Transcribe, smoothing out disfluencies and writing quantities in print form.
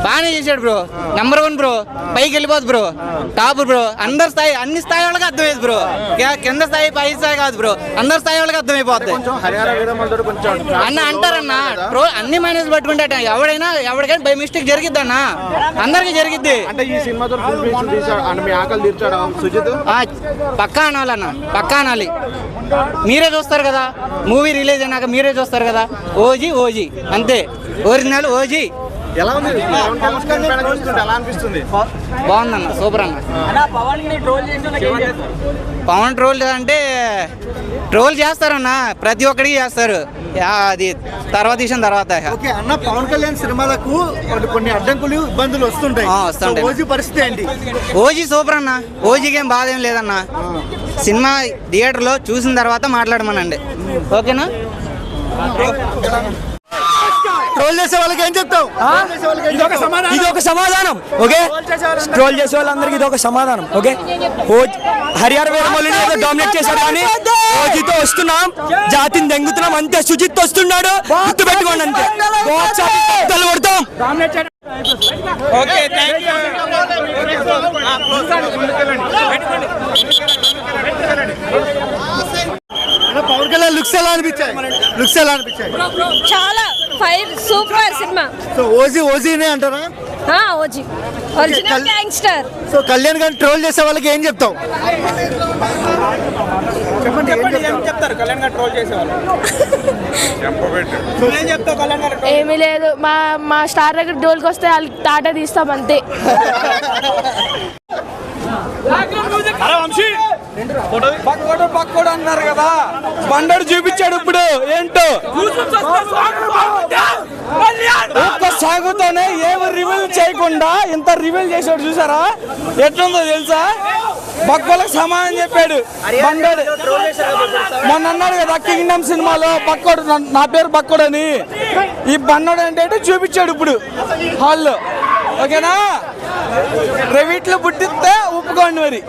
బాగానే చేశాడు bro, number 1 bro, పైకి వెళ్ళిపోదు బ్రో, టాప్ బ్రో, అందరి స్థాయి అన్ని స్థాయి వాళ్ళకి అర్థమైంది బ్రో, కింద స్థాయి పై స్థాయి కాదు బ్రో, అందరి స్థాయి వాళ్ళకి అర్థమైపోద్ది అన్న అంటారన్న. అన్ని మైనస్ పట్టుకుంటే ఎవరికైనా బై మిస్టేక్ జరిగిద్ది అన్న, అందరికి జరిగిద్ది. పక్కా అనాలన్న, పక్కా అనాలి. మీరే చూస్తారు కదా, మూవీ రిలీజ్ అయినాక మీరే చూస్తారు కదా. ఓజీ ఓజీ అంతే, ఒరిజినల్ ఓజీ. ఎలా ఉంది? బాగుందన్న, సూపర్ అన్న. పవన్ ట్రోల్ అంటే ట్రోల్ చేస్తారన్న, ప్రతి ఒక్కడికి చేస్తారు, అది తర్వాత తీసిన తర్వాత. అన్న పవన్ కళ్యాణ్ సినిమాలకు కొన్ని అడ్డంకులు ఇబ్బందులు వస్తుంటాయి, ఓజీ పరిస్థితి ఏంటి? ఓజీ సూపర్ అన్న, ఓజీకి ఏం బాధ ఏం లేదన్న. సినిమా థియేటర్లో చూసిన తర్వాత మాట్లాడమనండి, ఓకేనా? ట్రోల్ చేసే వాళ్ళకి ఏం చెప్తావు? ఇది ఒక సమాధానం, ఓకే? ట్రోల్ చేసే వాళ్ళందరికీ ఇది ఒక సమాధానం, ఓకే? హరిహర వీరమల్లుని ఏదో డామినేట్ చేశారు కానీ ఓజీతో వస్తున్నాం, జాతిని దెంగుతున్నాం అంతే. సుజిత్ వస్తున్నాడు, గుర్తు పెట్టుకోండి అంతే. కొడతాం. పవన్ కళ్యాణ్ లుక్స్ ఎలా అనిపించాయి? చాలా ఫైర్, సూపర్ సినిమా. సో ఓజీనే అంటారా? OG original gangster. So Kalyan గారిని ట్రోల్ చేసే వాళ్ళకి ఏం చెప్తావు? ఏమీ లేదు, మా స్టార్ దగ్గర డోల్కి వస్తే వాళ్ళకి తాట తీస్తాం అంతే. పక్కోడు అన్నారు కదా, బండడు చూపించాడు. ఇప్పుడు ఏంటో ఒక్క సాగుతోనే ఏమి రివీల్ చేయకుండా ఇంత రివీల్ చేసాడు, చూసారా ఎట్లుందో తెలుసా? బక్కోళ్ళకి సమానం చెప్పాడు బండడు. మొన్న అన్నాడు కదా కింగ్డమ్ సినిమాలో, బక్కోడు నా పేరు బక్కోడు అని. ఈ బండోడు అంటే చూపించాడు ఇప్పుడు హాల్లో, ఓకేనా? రెవిట్లు పుట్టిస్తే ఒప్పుకోండి మరి.